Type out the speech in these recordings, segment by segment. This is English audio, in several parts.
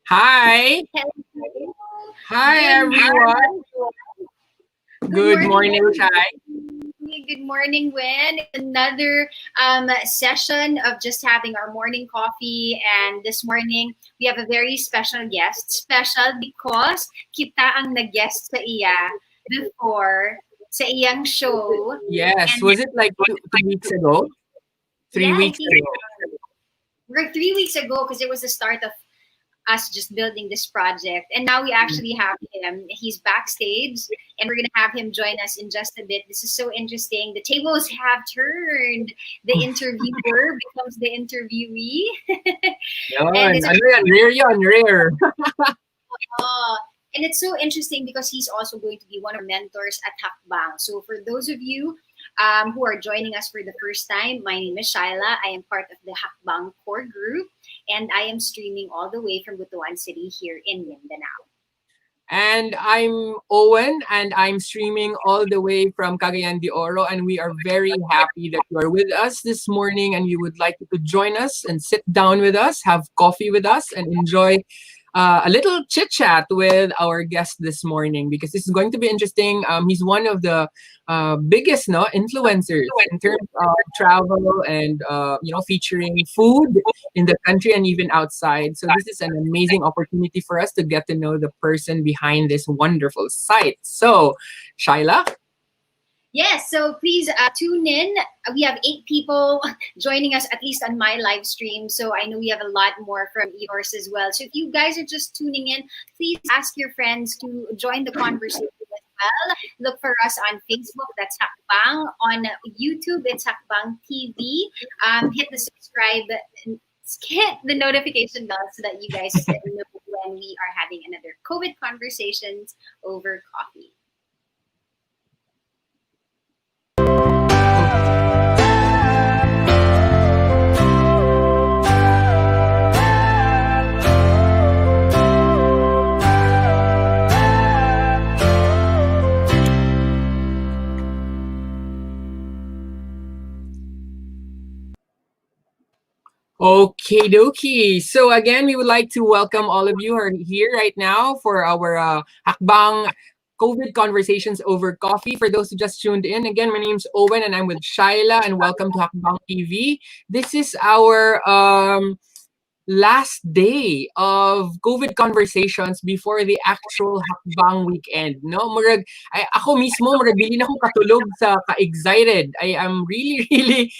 Hi. Hello. Hi, Good everyone. good Good morning, morning, Chai. everybody. Good morning, Gwen. It's another session of just having our morning coffee. And this morning, we have a very special guest. Special because kita ang nag-guest sa iya before sa iyang show. Yes, And was it like 2 weeks ago? Three yeah, I weeks think ago. we're 3 weeks ago because it was the start of us just building this project. And now we actually have him. He's backstage, and we're going to have him join us in just a bit. This is so interesting. The tables have turned. The interviewer becomes the interviewee. and Yun. it's Ano yan? Rare yun, rare. uh, and it's so interesting because he's also going to be one of our mentors at Hackbang. So for those of you who are joining us for the first time, my name is Shaila. I am part of the Hackbang core group, and I am streaming all the way from Butuan City here in Mindanao. And I'm Owen, and I'm streaming all the way from Cagayan de Oro. And we are very happy that you are with us this morning and you would like to join us and sit down with us, have coffee with us, and enjoy a little chit chat with our guest this morning because this is going to be interesting. He's one of the biggest influencers in terms of travel and featuring food in the country and even outside. So this is an amazing opportunity for us to get to know the person behind this wonderful site. So, Shaila? Yes, so please tune in. We have 8 people joining us, at least on my live stream. So I know we have a lot more from yours as well. So if you guys are just tuning in, please ask your friends to join the conversation as well. Look for us on Facebook, that's Hakbang. On YouTube, it's Hakbang TV. Hit the subscribe, hit the notification bell so that you guys know when we are having another COVID conversations over coffee. Okay, dokie. So again, we would like to welcome all of you who are here right now for our Hakbang COVID conversations over coffee. For those who just tuned in, again, my name's Owen and I'm with Shaila and welcome to Hakbang TV. This is our last day of COVID conversations before the actual hakbang weekend, no? Murag, ako mismo, murag, dili na akong katulog sa ka-excited. I am really, really,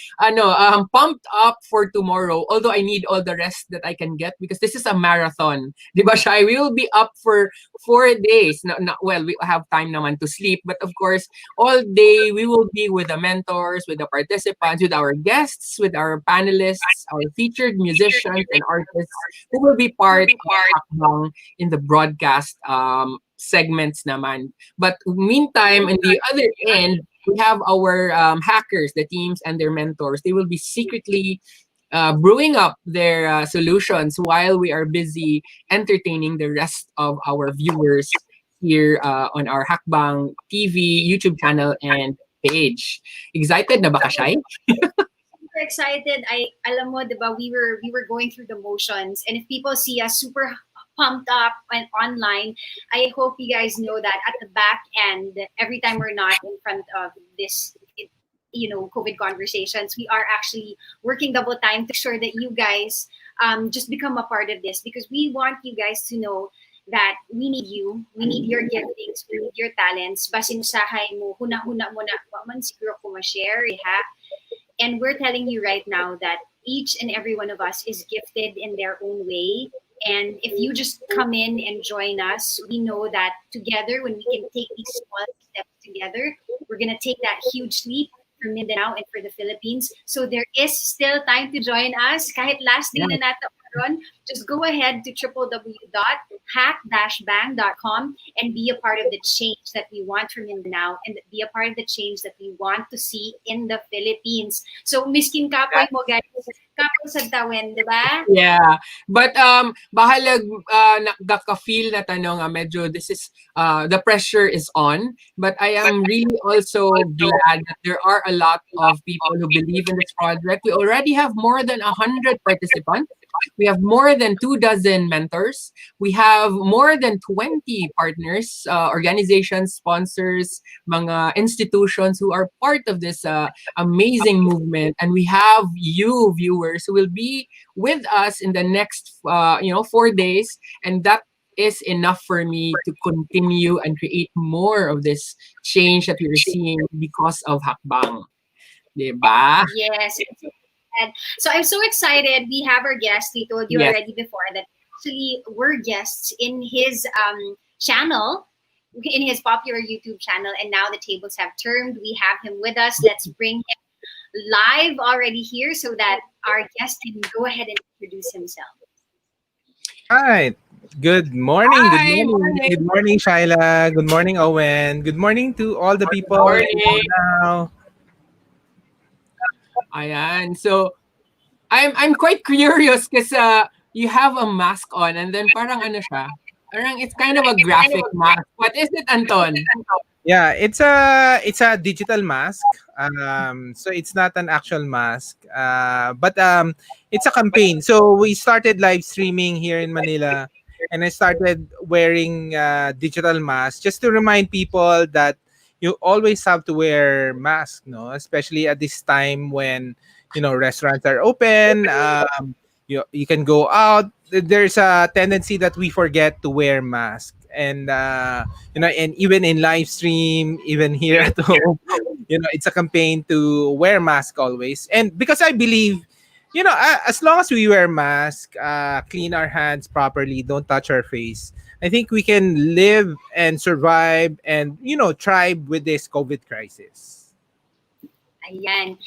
pumped up for tomorrow, although I need all the rest that I can get because this is a marathon. Di ba, Shai? We will be up for 4 days. Well, we have time naman to sleep, but of course, all day we will be with the mentors, with the participants, with our guests, with our panelists, our featured musicians and artists who will be part of Hakbang in the broadcast segments naman. But meantime, in the other end, we have our hackers, the teams and their mentors. They will be secretly brewing up their solutions while we are busy entertaining the rest of our viewers here on our Hakbang TV YouTube channel and page. Excited na ba ka, Shai? Super excited. Alam mo, 'di ba, we were going through the motions, and if people see us super pumped up and online, I hope you guys know that at the back end, every time we're not in front of this, COVID conversations, we are actually working double time to ensure that you guys just become a part of this because we want you guys to know that we need you, we need your giftings, we need your talents. Basin sahay mo, huna-huna mo na, wa man siguro ko ma-share, ha? And we're telling you right now that each and every one of us is gifted in their own way. And if you just come in and join us, we know that together, when we can take these small steps together, we're going to take that huge leap for Mindanao and for the Philippines. So there is still time to join us. Kahit last day na nata oron, just go ahead to www.hack-bang.com and be a part of the change that we want from Mindanao and be a part of the change that we want to see in the Philippines. So, miskin kapoy mo, guys. Kapoy sa tawin, di ba? Yeah. But bahalag nagka-feel na tanong medyo this is the pressure is on, but I am really also glad that there are a lot of people who believe in this project. We already have more than 100 participants We have more than 2 dozen mentors. We have more than 20 partners, organizations, sponsors, mga institutions who are part of this amazing movement. And we have you, viewers, who will be with us in the next, 4 days. And that is enough for me to continue and create more of this change that we're seeing because of Hakbang. Diba? Yes. And so I'm so excited. We have our guest. We told you Yes. already before that actually we're guests in his channel, in his popular YouTube channel, and now the tables have turned. We have him with us. Let's bring him live already here so that our guest can go ahead and introduce himself. Right. Good morning. Good Hi, morning. morning. Good morning, Shaila. Good morning, Owen. Good morning to all the people in Morning. now. Ayan. So, I'm quite curious because you have a mask on and then parang ano siya? Parang it's kind of a graphic mask. What is it, Anton? Yeah, it's a digital mask. So it's not an actual mask. But it's a campaign. So we started live streaming here in Manila, and I started wearing digital masks just to remind people that you always have to wear mask, no, especially at this time when restaurants are open. You can go out. There's a tendency that we forget to wear mask, and even in live stream, even here at home, it's a campaign to wear mask always. And because I believe, as long as we wear mask, clean our hands properly, don't touch our face, I think we can live and survive and thrive with this COVID crisis. Ayan.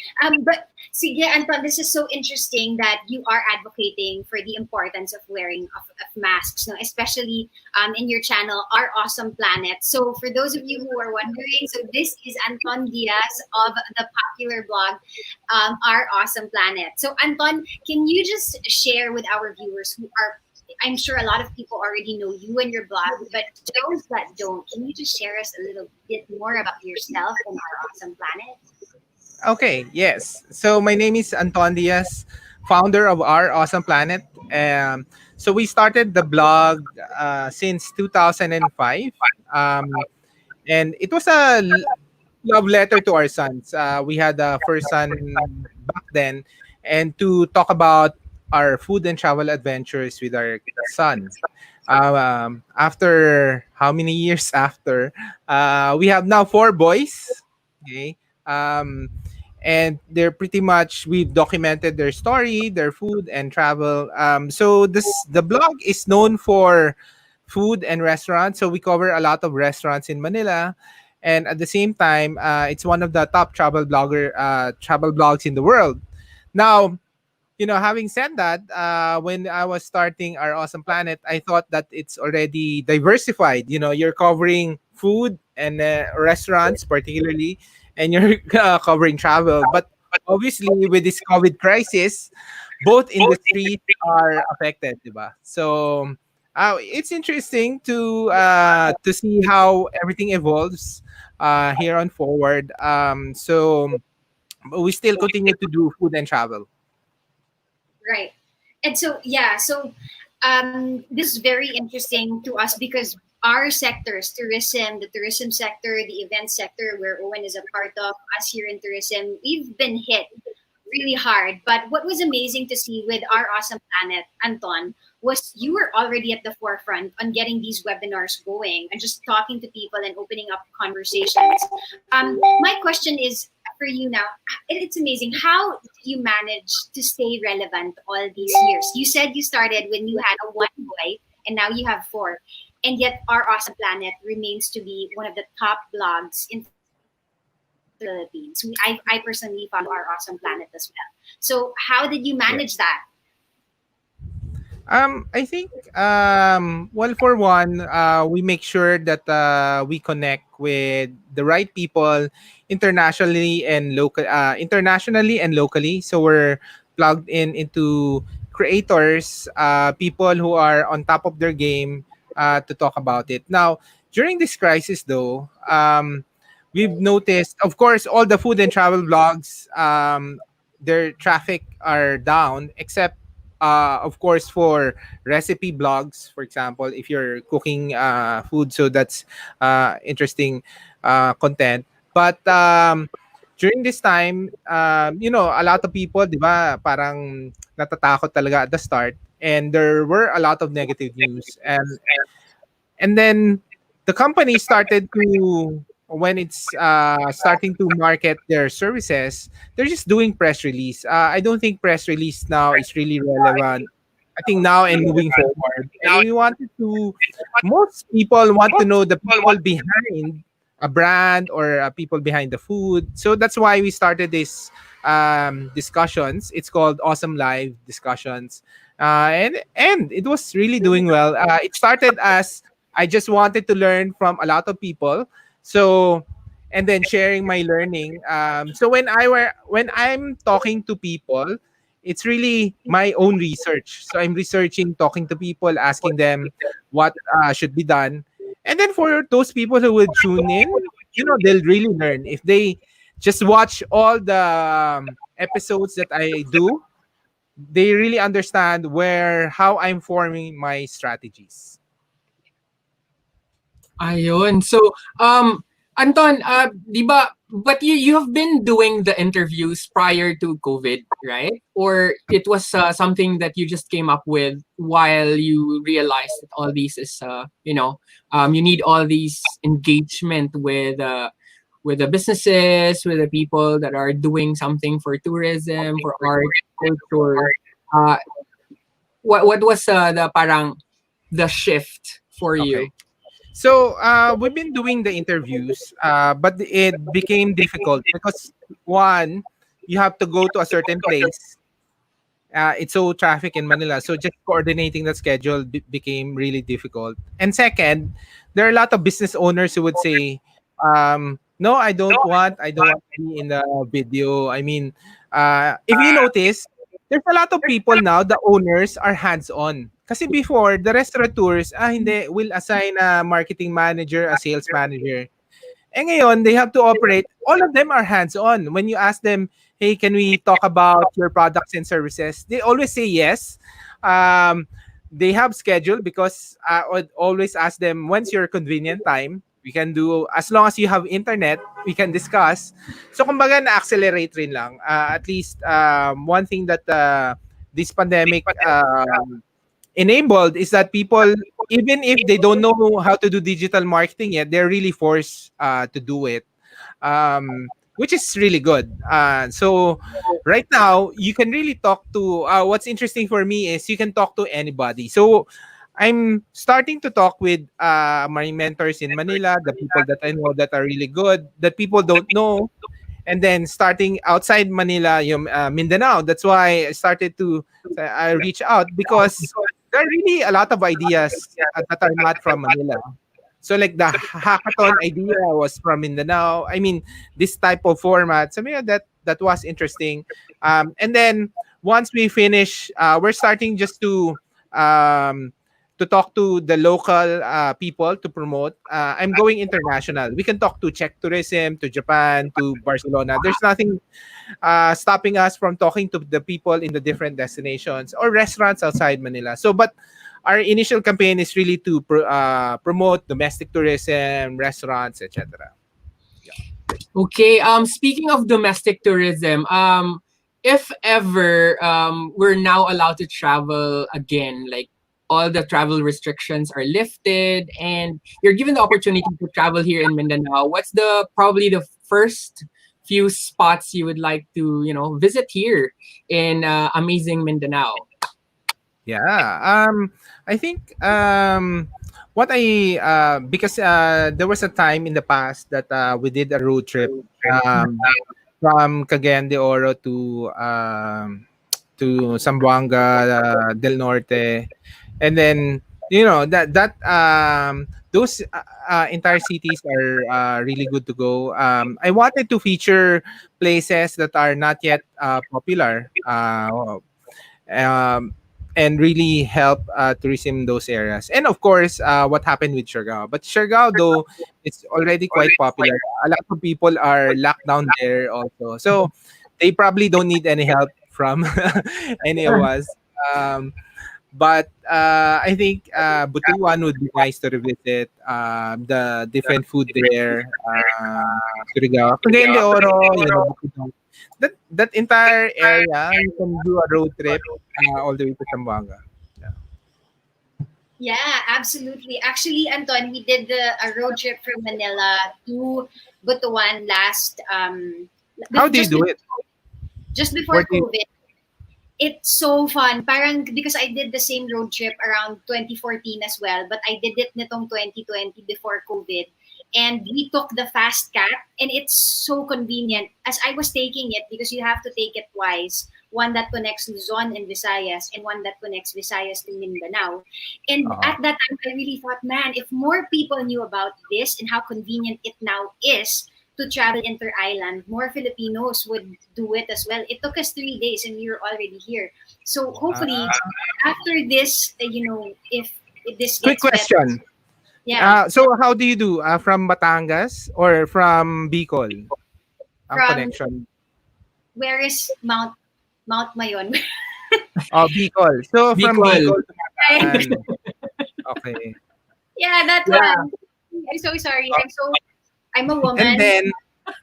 But sige, Anton, this is so interesting that you are advocating for the importance of wearing of masks, no? Especially in your channel, Our Awesome Planet. So for those of you who are wondering, so this is Anton Diaz of the popular blog, Our Awesome Planet. So Anton, can you just share with our viewers who are, I'm sure a lot of people already know you and your blog, but those that don't, can you just share us a little bit more about yourself and Our Awesome Planet? Okay, yes. So my name is Anton Diaz, founder of Our Awesome Planet. So we started the blog since 2005. And it was a love letter to our sons. We had a first son back then, and to talk about our food and travel adventures with our son. After how many years after, we have now four boys. Okay. And they're pretty much, we've documented their story, their food and travel. So the blog is known for food and restaurants. So we cover a lot of restaurants in Manila, and at the same time, it's one of the top travel blogs in the world. Now, having said that, when I was starting Our Awesome Planet, I thought that it's already diversified. You're covering food and restaurants, particularly, and you're covering travel. But obviously, with this COVID crisis, both industries are affected, diba? So it's interesting to see how everything evolves here on forward. So we still continue to do food and travel. Right. And so, yeah, so this is very interesting to us because our sectors, tourism, the tourism sector, the event sector, where Owen is a part of, us here in tourism, we've been hit really hard. But what was amazing to see with Our Awesome Planet, Anton, was you were already at the forefront on getting these webinars going and just talking to people and opening up conversations. My question is for you now. It's amazing. How do you manage to stay relevant all these years? You said you started when you had a one boy and now you have four. And yet Our Awesome Planet remains to be one of the top blogs in Philippines. I personally follow Our Awesome Planet as well. So how did you manage that? I think, well, for one, we make sure that we connect with the right people internationally and locally. So we're plugged in into creators, people who are on top of their game, to talk about it. Now, during this crisis, though, we've noticed, of course, all the food and travel blogs, their traffic are down, except of course, for recipe blogs, for example, if you're cooking food, so that's interesting content. But during this time, a lot of people, di ba, parang natatakot talaga at the start, and there were a lot of negative news, and then the company started to, when it's starting to market their services, they're just doing press release. I don't think press release now is really relevant. I think now and moving forward, we wanted to, most people want to know the people behind a brand or people behind the food. So that's why we started this discussions. It's called Awesome Live Discussions. And it was really doing well. It started as I just wanted to learn from a lot of people. So, and then sharing my learning. So when I'm talking to people, it's really my own research. So I'm researching, talking to people, asking them what should be done. And then for those people who will tune in, they'll really learn. If they just watch all the episodes that I do, they really understand how I'm forming my strategies. Ayun. So, Anton, di ba, but you have been doing the interviews prior to COVID, right? Or it was something that you just came up with while you realized that all these is, you need all these engagement with the businesses, with the people that are doing something for tourism, for art, culture. Uh, what was the parang the shift for you? Okay. So we've been doing the interviews, but it became difficult because one, you have to go to a certain place. It's so traffic in Manila, so just coordinating the schedule became really difficult. And second, there are a lot of business owners who would say, "No, I don't want to be in the video." I mean, if you notice, there's a lot of people now. The owners are hands-on. Kasi before, the restaurateurs, hindi, will assign a marketing manager, a sales manager. Eh ngayon, they have to operate. All of them are hands-on. When you ask them, hey, can we talk about your products and services? They always say yes. Um, they have schedule because I would always ask them, when's your convenient time? We can do, as long as you have internet, we can discuss. So kumbaga na-accelerate rin lang. At least one thing that this pandemic enabled is that people, even if they don't know how to do digital marketing yet, they're really forced to do it, which is really good. So right now you can really talk to, what's interesting for me is you can talk to anybody. So I'm starting to talk with my mentors in Manila, the people that I know that are really good, that people don't know, and then starting outside Manila, Mindanao. That's why I started to I reach out because there are really a lot of ideas that are not from Manila. So like the hackathon idea was from Mindanao. I mean, this type of format. So yeah, that was interesting. And then once we finish, we're starting just to talk to the local people to promote. I'm going international. We can talk to Czech tourism, to Japan, to Barcelona. There's nothing stopping us from talking to the people in the different destinations or restaurants outside Manila. So, but our initial campaign is really to promote domestic tourism, restaurants, etc. Okay. Speaking of domestic tourism, if ever we're now allowed to travel again, like all the travel restrictions are lifted, and you're given the opportunity to travel here in Mindanao, what's the probably the first few spots you would like to visit here in amazing Mindanao? Yeah. I think what I because there was a time in the past that we did a road trip from Cagayan de Oro to Zamboanga del Norte, and then those entire cities are really good to go. I wanted to feature places that are not yet popular. Um, and really help tourism in those areas. And of course, what happened with Siargao. But Siargao, though, it's already quite popular. A lot of people are locked down there also. So they probably don't need any help from any of us. Um, but I think Butuan would be nice to revisit. The different food there, Surigao, Cagayan de Oro, Bukidnon. That entire area, you can do a road trip all the way to Zamboanga. Yeah. Yeah, absolutely. Actually, Anton, we did a road trip from Manila to Butuan last How do you do it? just Where before do you? COVID. It's so fun. Parang because I did the same road trip around 2014 as well, but I did it nitong 2020 before COVID. And we took the fast cat and it's so convenient. As I was taking it, because you have to take it twice, one that connects Luzon and Visayas and one that connects Visayas to Mindanao. And Uh, at that time, I really thought, man, if more people knew about this and how convenient it now is to travel inter-island, more Filipinos would do it as well. It took us 3 days and we were already here. So hopefully, after this, if this Quick gets better, question. yeah, So how do you do? From Batangas or from Bicol? Ang from connection. where is Mount Mayon? Oh, Bicol. So from Bicol. Bicol to Batangan. Okay. Yeah, that Yeah. one. I'm so sorry. I'm a And woman. then,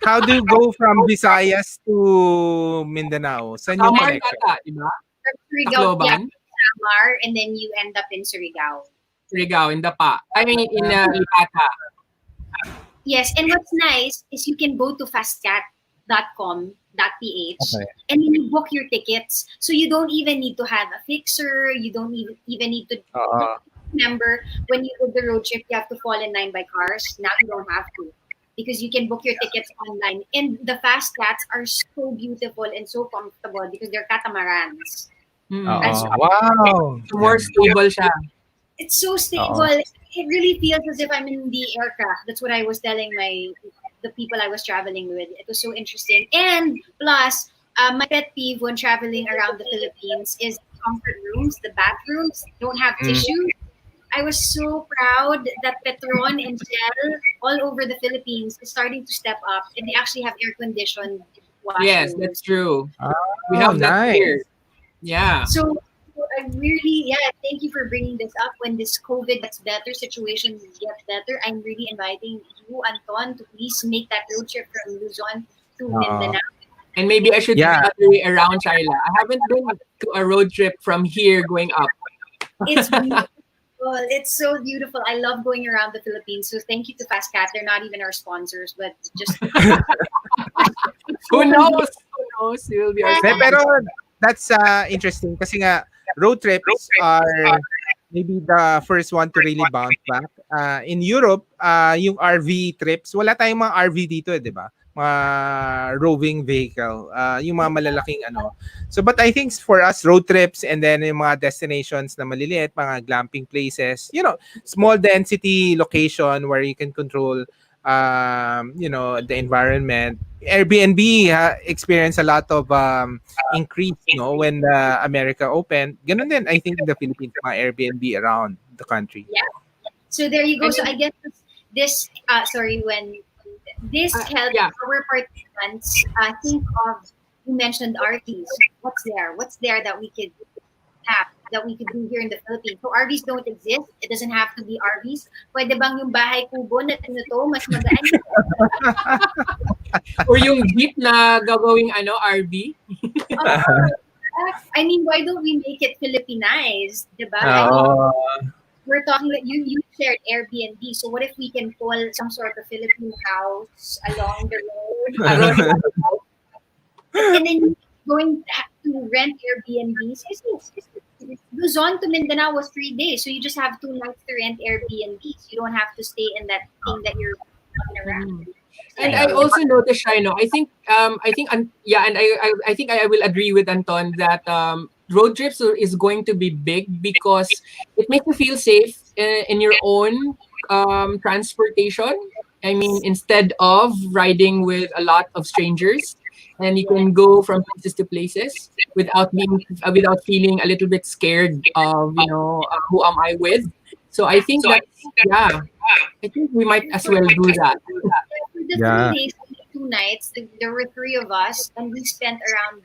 how do you go from Visayas to Mindanao? Saan yung Samar connection? yata, di ba? From Surigao, yeah, Tacloban. Samar, and then you end up in Surigao. Surigao, in Dapa. I mean, in Ipata. Yes, and what's nice is you can go to fastcat.com.ph Okay. and then you book your tickets. So you don't even need to have a fixer. You don't even need to Oo. remember when you did the road trip, you have to fall in line by cars. Now you don't have to because you can book your tickets online. And the fast cats are so beautiful and so comfortable because they're catamarans. As Oo. Wow. So more stable siya. it's so stable. It really feels as if I'm in the aircraft. That's what I was telling the people I was traveling with. It was so interesting. And plus, my pet peeve when traveling around the Philippines is comfort rooms. The bathrooms don't have Mm. tissues. I was so proud that Petron and Shell all over the Philippines is starting to step up, and they actually have air conditioned Yes, washrooms. that's true. We Oh, have that nice. here. Yeah. So I really, thank you for bringing this up. When this COVID gets better, situation gets better, I'm really inviting you, Anton, to please make that road trip from Luzon to Mindanao. And maybe I should Yeah. the other way around, Shaila. I haven't been to a road trip from here going up. It's beautiful. It's so beautiful. I love going around the Philippines. So thank you to Fast Cat. They're not even our sponsors, but just Who knows? Who knows? It will be our Eh, sponsor. pero that's interesting kasi nga road trips are maybe the first one to really bounce back. In Europe, yung RV trips, wala tayong mga RV dito di ba? Mga roving vehicle, yung mga malalaking ano. So but I think for us road trips and then yung mga destinations na maliliit, mga glamping places, small density location where you can control the environment. Airbnb experienced a lot of increase when America opened. Ganun din, I think, in the Philippines, mga Airbnb around the country. yeah. So there you go. So I guess this when this helped yeah. our participants think of, you mentioned RVs. What's there that we could have, that we could do here in the Philippines? So RVs don't exist. It doesn't have to be RVs. Pwede bang yung bahay kubo na mas magaan? Or yung jeep na gagawing RV. I mean, why don't we make it Filipinized, diba? We're talking that you shared Airbnb. So what if we can pull some sort of Filipino house along the road? And then you're going to rent Airbnbs. Luzon to Mindanao was 3 days. So you just have 2 nights to rent Airbnbs. You don't have to stay in that thing that you're walking around. And I also noticed, Shino, I think I will agree with Anton that road trips is going to be big because it makes you feel safe in your own transportation. I mean, instead of riding with a lot of strangers, and you can go from places to places without feeling a little bit scared of who am I with. So I think I think we might as well do that. For the 3 days, 2 nights, there were 3 of us, and we spent around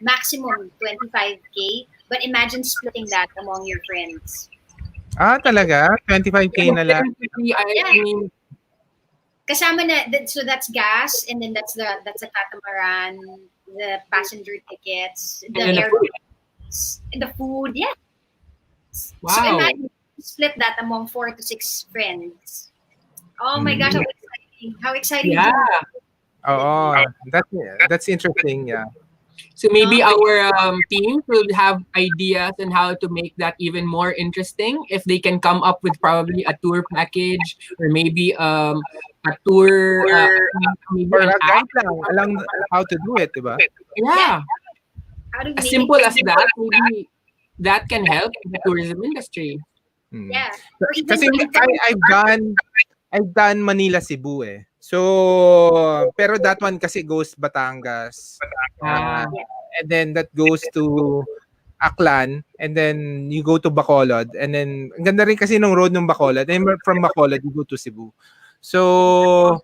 maximum 25K. But imagine splitting that among your friends. Talaga? 25K na lang? Yeah. I mean, Kasama na, so that's gas, and then that's the catamaran, the passenger tickets, the and then the air, food. the food. Yeah. So Wow. imagine split that among 4 to 6 friends. Oh my gosh, Mm. how exciting! How exciting! Yeah. Oo, that's interesting, yeah. So No? maybe our team will have ideas on how to make that even more interesting if they can come up with probably a tour package or maybe a tour maybe Or an a app. guide lang, alam how to do it, di ba? Yeah. Yeah, How do we as make simple it? as that. Maybe that can help the tourism industry. Mm. Yeah. Or even Kasi I've done Manila Cebu eh. So, pero that one kasi goes Batangas. Ah, Uh, and then that goes to Aklan, and then you go to Bacolod, and then ang ganda rin kasi ng road ng Bacolod, and from Bacolod you go to Cebu. So,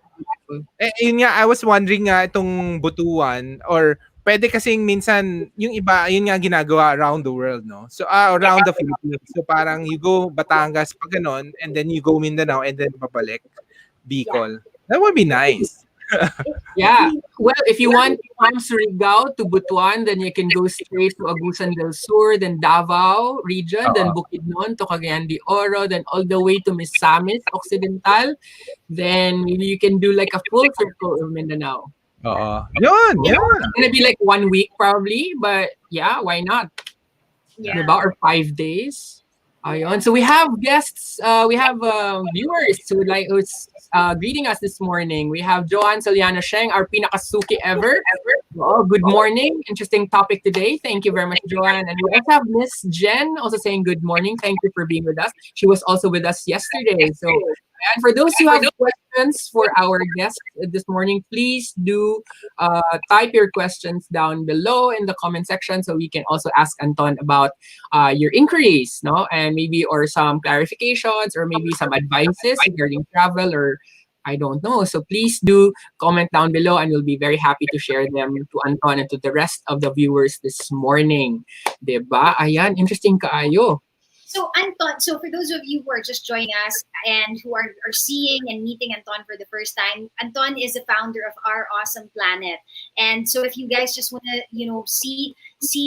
yun nga, I was wondering nga itong Butuan, or pwede kasing minsan yung iba, yun nga ginagawa around the world, no? So, around the Philippines. So, parang you go Batangas pa ganon, and then you go Mindanao, and then babalik Bicol. That would be nice. yeah. Well, if you want from Surigao to Butuan, then you can go straight to Agusan del Sur, then Davao region, then Bukidnon to Cagayan de Oro, then all the way to Misamis Occidental. Then maybe you can do like a full circle of Mindanao. Oo. Yun, yeah. It's gonna be like 1 week probably, but yeah, why not? Yeah. About or 5 days. Ayun. So we have guests, we have viewers who's greeting us this morning. We have Joanne Soliana Sheng, our pinakasuki ever. Oh, good morning. Interesting topic today. Thank you very much, Joanne. And we also have Miss Jen also saying good morning. Thank you for being with us. She was also with us yesterday. So, and for those who have questions for our guests this morning, please do type your questions down below in the comment section so we can also ask Anton about your inquiries, no, and maybe or some clarifications or maybe some advices regarding travel or I don't know. So please do comment down below, and we'll be very happy to share them to Anton and to the rest of the viewers this morning. Diba? Ayan, interesting kaayo. So Anton, so for those of you who are just joining us and who are seeing and meeting Anton for the first time, Anton is the founder of Our Awesome Planet. And so if you guys just want to, see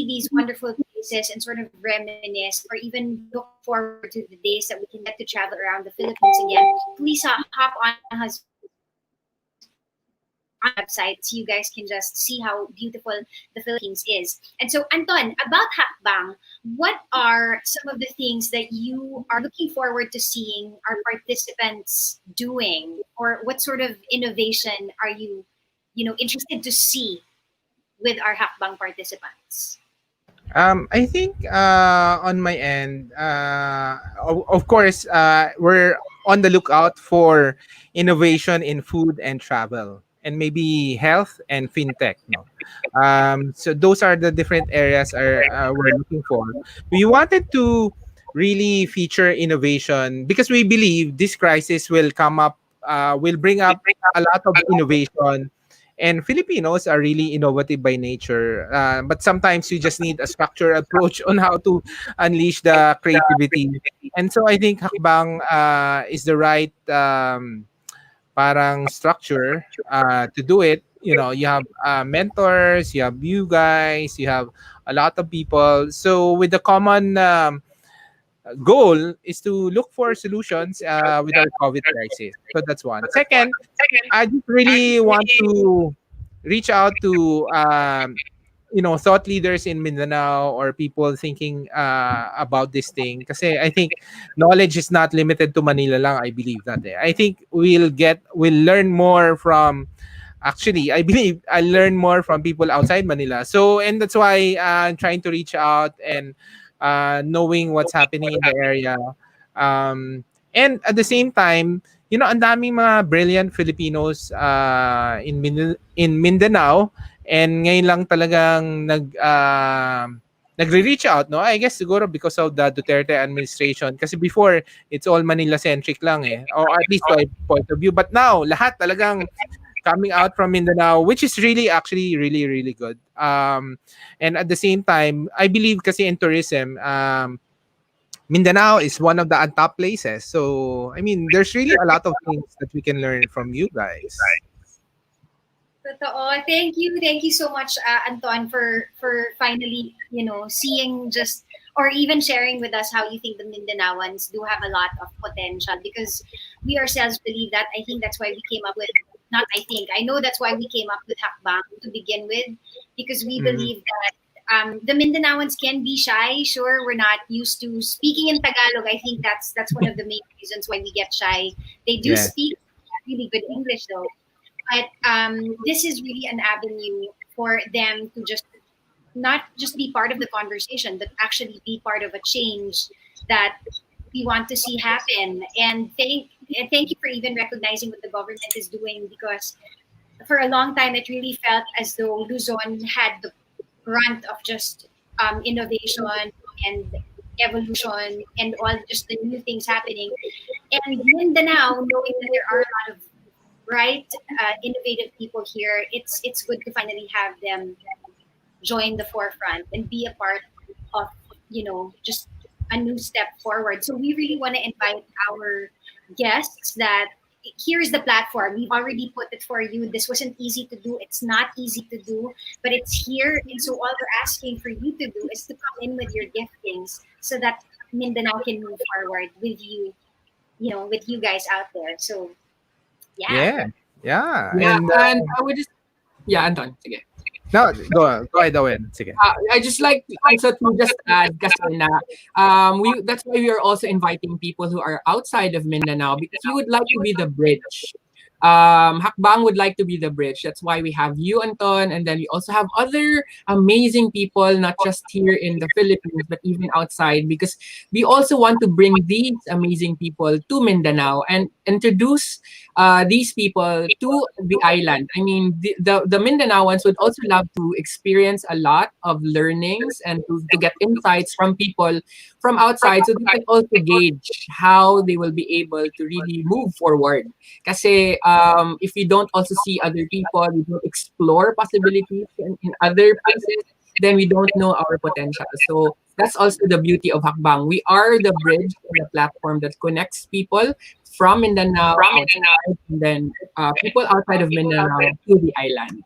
these wonderful places and sort of reminisce or even look forward to the days that we can get to travel around the Philippines again, please hop on his website so you guys can just see how beautiful the Philippines is. And so Anton, about Hackbang, what are some of the things that you are looking forward to seeing our participants doing, or what sort of innovation are you interested to see with our Hackbang participants? I think on my end, of course, we're on the lookout for innovation in food and travel, and maybe health and fintech. No, so those are the different areas we're looking for. We wanted to really feature innovation because we believe this crisis will come up, will bring up a lot of innovation, and Filipinos are really innovative by nature. But sometimes you just need a structured approach on how to unleash the creativity. And so I think Hakbang is the right parang structure to do it. You know, you have mentors, you have you guys, you have a lot of people. So with the common goal is to look for solutions with our COVID crisis. So that's one. Second, I just really want to reach out to thought leaders in Mindanao or people thinking about this thing. Kasi I think knowledge is not limited to Manila lang. I believe that. I think we'll learn more from. Actually, I believe I learn more from people outside Manila. So, and that's why I'm trying to reach out and knowing what's happening in the area. And at the same time, ang daming mga brilliant Filipinos in Mindanao, and ngayon lang talagang nagre-reach out, no? I guess siguro because of the Duterte administration. Kasi before, it's all Manila-centric lang eh. Or at least by point of view. But now, lahat talagang coming out from Mindanao, which is really actually really really good. And at the same time, I believe kasi in tourism, Mindanao is one of the top places. So I mean, there's really a lot of things that we can learn from you guys. Totoo. Thank you so much, Anton, for finally, seeing just or even sharing with us how you think the Mindanaoans do have a lot of potential because we ourselves believe that. I think that's why we came up with. Not I think I know that's why we came up with Hakbang to begin with because we Mhm. believe that the Mindanaoans can be shy. Sure, we're not used to speaking in Tagalog. I think that's one of the main reasons why we get shy. They do Yes. speak really good English though, but this is really an avenue for them to just not just be part of the conversation, but actually be part of a change that we want to see happen. And thank you for even recognizing what the government is doing because for a long time it really felt as though Luzon had the brunt of just innovation and evolution and all just the new things happening. And Mindanao, knowing that there are a lot of bright, innovative people here, it's good to finally have them join the forefront and be a part of just a new step forward. So we really want to invite our guests that here's the platform. We've already put it for you. This wasn't easy to do. It's not easy to do, but it's here. And so all we're asking for you to do is to come in with your giftings so that Mindanao can move forward with you, with you guys out there. So yeah. Yeah. Yeah. Yeah, And and I would just yeah, Anton, sige. no, go ahead, Owen. Sige. I just like also to just add kasi na we that's why we are also inviting people who are outside of Mindanao because we would like to be the bridge. Hakbang would like to be the bridge. That's why we have you, Anton, and then we also have other amazing people, not just here in the Philippines, but even outside, because we also want to bring these amazing people to Mindanao and introduce these people to the island. I mean, the Mindanaoans would also love to experience a lot of learnings and to get insights from people from outside so they can also gauge how they will be able to really move forward. Kasi if we don't also see other people, we don't explore possibilities in other places, then we don't know our potential. So that's also the beauty of Hakbang. We are the bridge and the platform that connects people from Mindanao outside and then people outside of Mindanao to the island.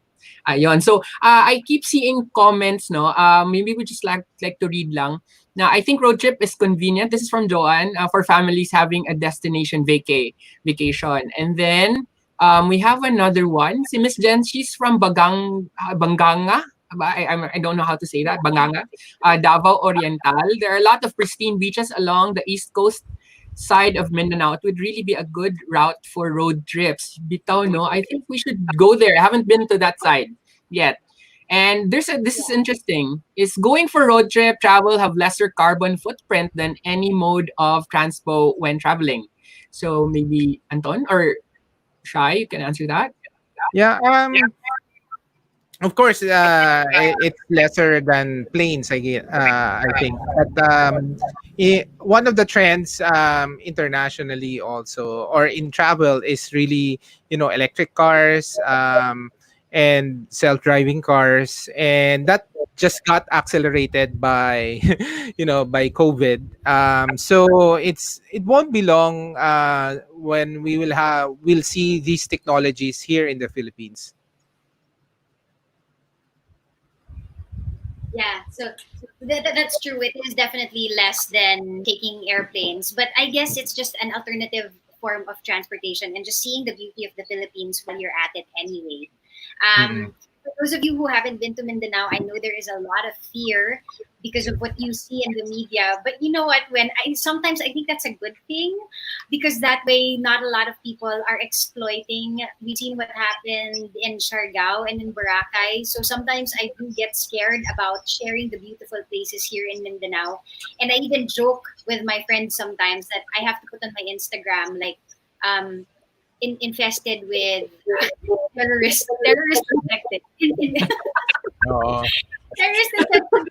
Ayun. So I keep seeing comments, no? Maybe we just like to read lang. Now, I think road trip is convenient. This is from Joanne for families having a destination vacation. And then we have another one. Si Miss Jen, she's from Banganga. I don't know how to say that. Banganga. Davao Oriental. There are a lot of pristine beaches along the east coast side of Mindanao. It would really be a good route for road trips. Bitaw, no? I think we should go there. I haven't been to that side yet. And this is interesting. Is going for road trip travel have lesser carbon footprint than any mode of transpo when traveling? So maybe Anton or Shai, you can answer that. Yeah. Of course, it's lesser than planes. I think, but one of the trends internationally also or in travel is really electric cars and self-driving cars, and that just got accelerated by by COVID. So it won't be long when we'll see these technologies here in the Philippines. Yeah, so that's true. It is definitely less than taking airplanes, but I guess it's just an alternative form of transportation and just seeing the beauty of the Philippines while you're at it anyway. Mm-mm. For those of you who haven't been to Mindanao, I know there is a lot of fear because of what you see in the media. But you know what? When I sometimes I think that's a good thing because that way not a lot of people are exploiting. We've seen what happened in Siargao and in Boracay. So sometimes I do get scared about sharing the beautiful places here in Mindanao. And I even joke with my friends sometimes that I have to put on my Instagram like um infested with terrorist infected. Oo. Terrorist infected.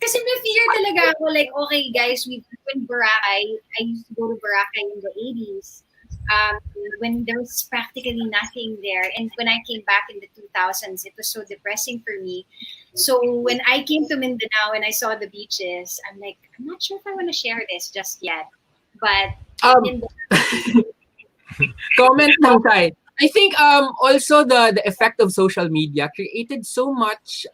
Kasi may fear talaga ako. Like, okay, guys, we've been Boracay. I used to go to Boracay in the 80s. um, when there was practically nothing there. And when I came back in the 2000s, it was so depressing for me. So when I came to Mindanao and I saw the beaches, I'm like, I'm not sure if I want to share this just yet. But Um, in the comment lang tayo. I think also the effect of social media created so much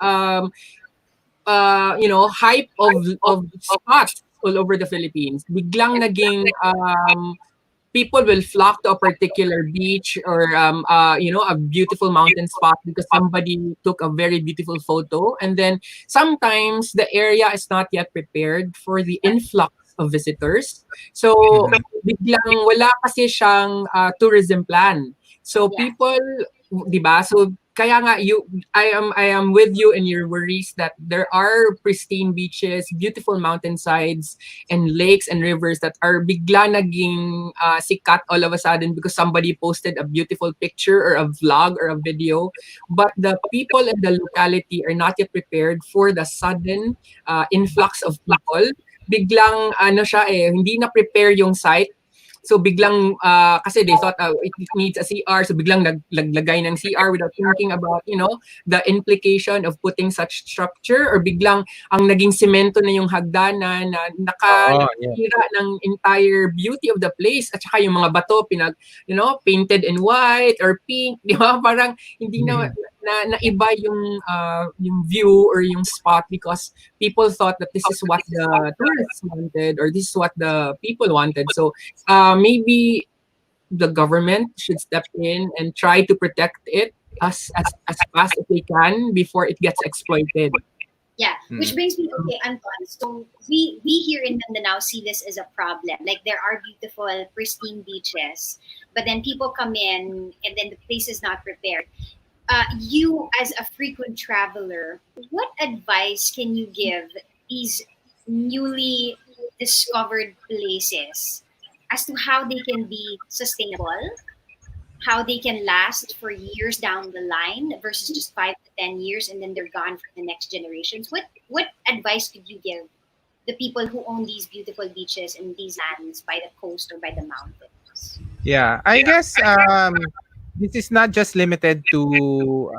hype of spots all over the Philippines. Biglang naging people will flock to a particular beach or a beautiful mountain spot because somebody took a very beautiful photo, and then sometimes the area is not yet prepared for the influx of visitors. So Mhm. biglang wala kasi siyang tourism plan. So yeah, people, 'di ba? So kaya nga I am with you in your worries that there are pristine beaches, beautiful mountainsides, and lakes and rivers that are bigla naging sikat all of a sudden because somebody posted a beautiful picture or a vlog or a video. But the people in the locality are not yet prepared for the sudden influx of people. Biglang ano siya hindi na prepare yung site. So biglang kasi they thought it needs a CR, so biglang naglagay ng CR without thinking about the implication of putting such structure, or biglang ang naging semento na yung hagdanan na Oo, yeah. nakatira ng entire beauty of the place, at saka yung mga bato painted in white or pink, di ba? Parang hindi na Mhm. naiba yung view or yung spot because people thought that this is what the tourists wanted or this is what the people wanted. So maybe the government should step in and try to protect it as fast as they can before it gets exploited. yeah. Which Mhm. brings me, okay, Anton. So we here in Mindanao see this as a problem. Like there are beautiful, pristine beaches, but then people come in and then the place is not prepared. You as a frequent traveler, what advice can you give these newly discovered places as to how they can be sustainable, how they can last for years down the line versus just 5 to 10 years and then they're gone for the next generations? What advice could you give the people who own these beautiful beaches and these lands by the coast or by the mountains? Yeah, I guess this is not just limited to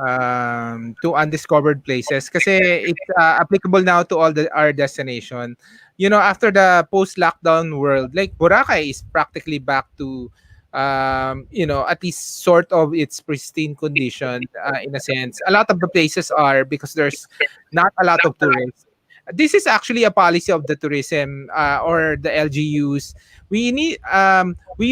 undiscovered places kasi it's applicable now to all our destination. You know, after the post-lockdown world, like Boracay is practically back to at least sort of its pristine condition in a sense. A lot of the places are because there's not a lot of tourists. This is actually a policy of the tourism or the LGUs. We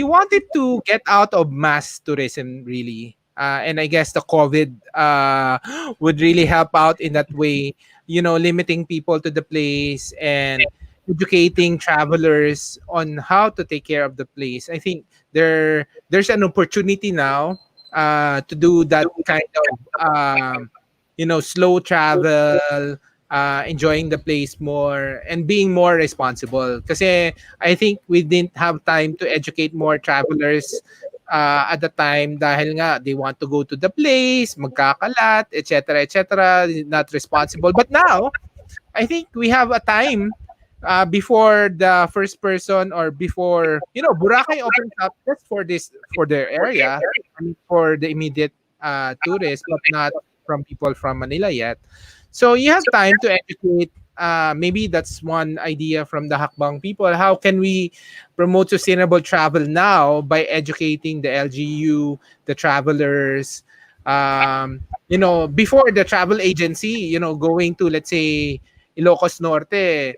wanted to get out of mass tourism really. And I guess the COVID would really help out in that way, limiting people to the place and educating travelers on how to take care of the place. I think there's an opportunity now to do that kind of slow travel, enjoying the place more and being more responsible. Kasi I think we didn't have time to educate more travelers at the time dahil nga they want to go to the place, magkakalat, etc., etc., not responsible. But now, I think we have a time before the first person or before Boracay opens up just for this for their area, I mean, for the immediate tourists, but not from people from Manila yet. So you have time to educate. Maybe that's one idea from the Hakbang people. How can we promote sustainable travel now by educating the LGU, the travelers? Before the travel agency, going to, let's say, Ilocos Norte,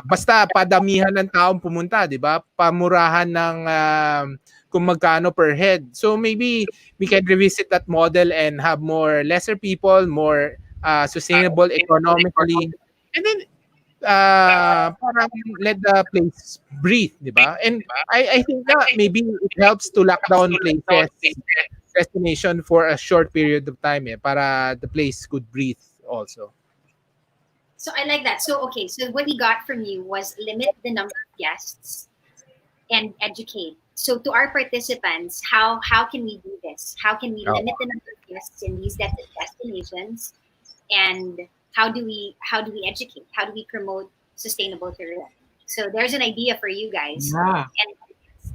basta padamihan ng taong pumunta, 'di ba? Pamurahan ng kung magkano per head. So maybe we can revisit that model and have more lesser people, more sustainable economically. And then parang let the place breathe, 'di ba? And I think that maybe it helps to lock down places destination for a short period of time para the place could breathe also. So I like that. So okay, so what we got from you was limit the number of guests and educate. So to our participants, how can we do this? How can we Oh. limit the number of guests in these destinations, and how do we educate? How do we promote sustainable tourism? So there's an idea for you guys. Yeah. And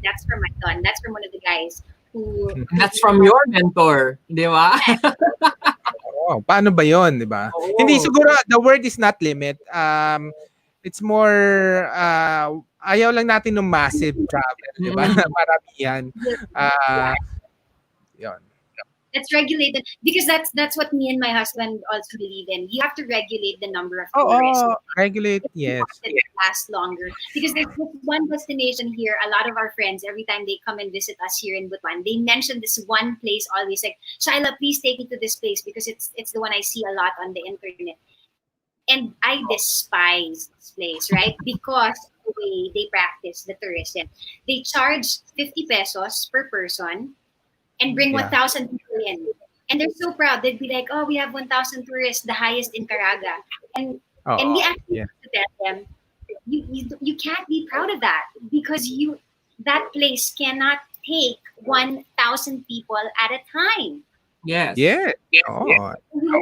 That's from my son. That's from one of the guys who That's from your mentor, di ba? Oh, paano ba 'yon, 'di ba? Hindi Oo. siguro the word is not limit. It's more ayaw lang natin ng massive travel, 'di ba? Mm. Maramihan. Ah, 'yon. Let's regulate it because that's what me and my husband also believe in. You have to regulate the number of tourists. Oo, regulate, If you yes. want it to last longer. Because there's this one destination here, a lot of our friends, every time they come and visit us here in Butuan, they mention this one place always like, Shaila, please take me to this place because it's the one I see a lot on the internet. And I despise this place, right? Because of the way they practice the tourism. They charge 50 pesos per person and bring Yeah. 1,000 people in. And they're so proud. They'd be like, oh, we have 1,000 tourists, the highest in Caraga. And we Oo, actually yeah. have to tell them, you can't be proud of that because that place cannot take 1,000 people at a time. Yes. Yeah. Oo. You have to buy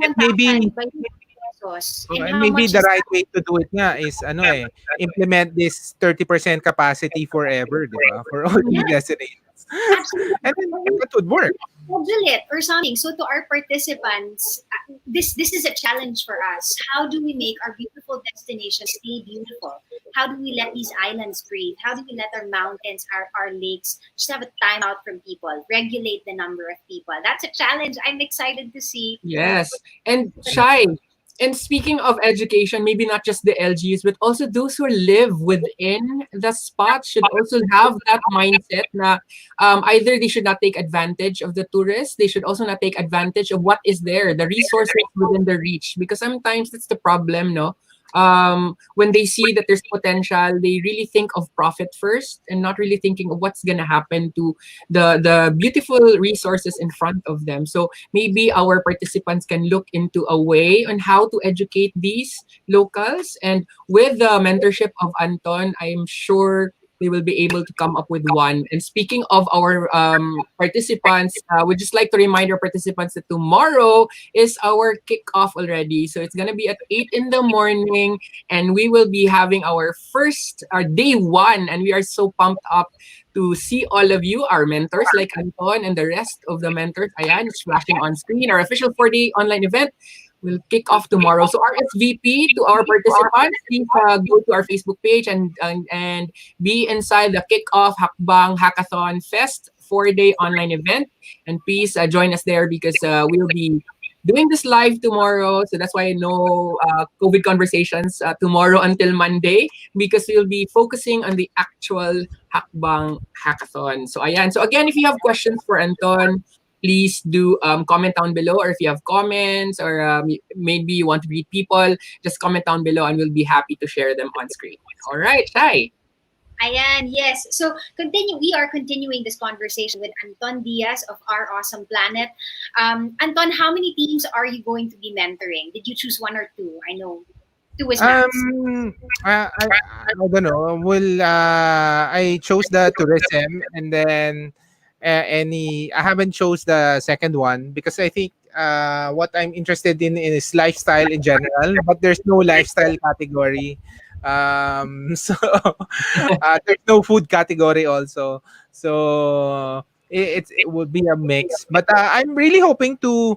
And maybe 1,000 by 50 pesos. oh, And and how maybe much the is right that? way to do it nga is implement this 30% capacity forever, 'di ba? For all the Yeah, destinations. absolutely. And then that would work. Schedule it or something. So to our participants, this is a challenge for us. How do we make our beautiful destinations stay beautiful? How do we let these islands breathe? How do we let our mountains, our lakes just have a time out from people? Regulate the number of people. That's a challenge. I'm excited to see. Yes. And Shy, and speaking of education, maybe not just the LGUs, but also those who live within the spot should also have that mindset na either they should not take advantage of the tourists, they should also not take advantage of what is there, the resources within the reach. Because sometimes that's the problem, no? When they see that there's potential, they really think of profit first and not really thinking of what's gonna happen to the beautiful resources in front of them. So maybe our participants can look into a way on how to educate these locals. And with the mentorship of Anton, I'm sure they will be able to come up with one. And speaking of our participants, we'd just like to remind our participants that tomorrow is our kickoff already. So it's gonna be at 8 in the morning, and we will be having our day one, and we are so pumped up to see all of you, our mentors like Anton and the rest of the mentors. Ayan, it's flashing on screen. Our official 4-day online event will kick off tomorrow. So RSVP to our participants, please go to our Facebook page and be inside the kickoff Hackbang Hackathon Fest 4-day online event. And please join us there because we'll be doing this live tomorrow. So that's why no COVID conversations tomorrow until Monday because we'll be focusing on the actual Hackbang Hackathon. So ayan. So again, if you have questions for Anton, please do comment down below. Or if you have comments or maybe you want to greet people, just comment down below and we'll be happy to share them on screen. All right, Shai. Ayan, yes. So we are continuing this conversation with Anton Diaz of Our Awesome Planet. Anton, how many teams are you going to be mentoring? Did you choose one or two? I know two is max. I don't know. Well, I chose the tourism, and then I haven't chose the second one because I think what I'm interested in is lifestyle in general, but there's no lifestyle category. So there's no food category also. So it would be a mix. But I'm really hoping to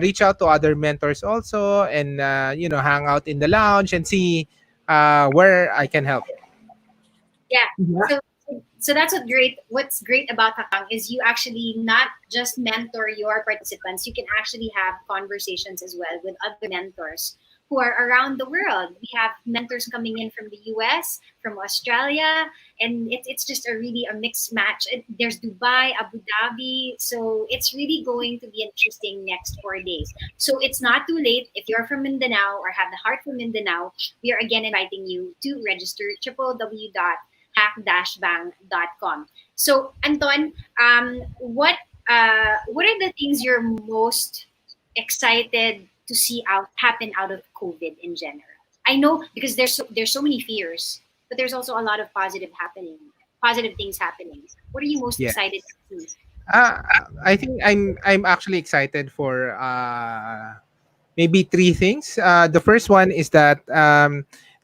reach out to other mentors also, and hang out in the lounge and see where I can help. Yeah. Yeah. So that's what's great about Hakang is you actually not just mentor your participants, you can actually have conversations as well with other mentors who are around the world. We have mentors coming in from the US, from Australia, and it's just a mixed match. There's Dubai, Abu Dhabi, so it's really going to be interesting next 4 days. So it's not too late if you're from Mindanao or have the heart from Mindanao. We are again inviting you to register www.hack-bang.com. So Anton, what are the things you're most excited to see happen out of COVID in general? I know because there's so many fears, but there's also a lot of positive things happening. What are you most Yeah. excited to see? Uh, I think I'm actually excited for maybe three things. The first one is that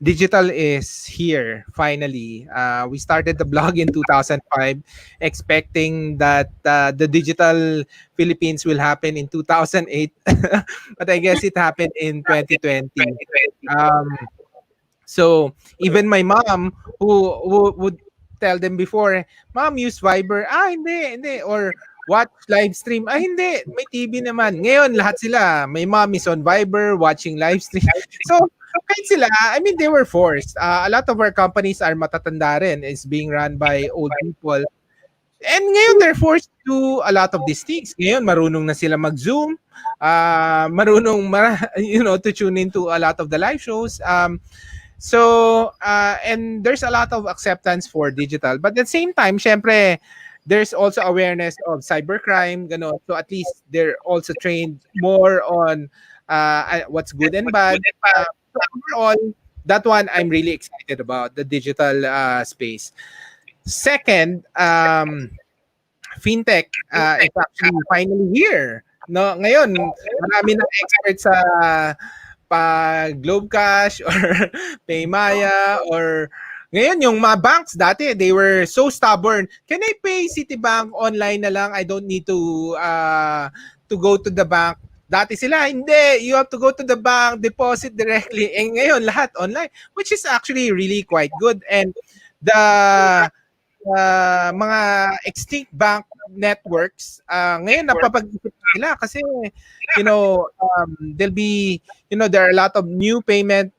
digital is here finally. We started the blog in 2005, expecting that the digital Philippines will happen in 2008, but I guess it happened in 2020. Um, so even my mom, who would tell them before, "Mom, use Viber." Ah, hindi, hindi. Or watch live stream. Ah, hindi. May TV naman. Ngayon, lahat sila. My mom is on Viber watching live stream. So, kahit sila, I mean, they were forced. A lot of our companies are matatanda rin. It's being run by old people. And ngayon, they're forced to do a lot of these things. Ngayon, marunong na sila mag-Zoom. To tune into a lot of the live shows. And there's a lot of acceptance for digital. But at the same time, syempre, there's also awareness of cybercrime. Gano. So at least they're also trained more on what's good and bad. So overall, that one I'm really excited about, the digital space. Second, fintech is actually finally here. No, ngayon, marami ng experts sa Globe Cash or Paymaya or ngayon yung mga banks dati, they were so stubborn. Can I pay Citibank online na lang? I don't need to go to the bank. Dati sila, hindi. You have to go to the bank, deposit directly. Eh ngayon, lahat online. Which is actually really quite good. And the mga extinct bank networks, ngayon napapag-isip sila kasi, there'll be, there are a lot of new payment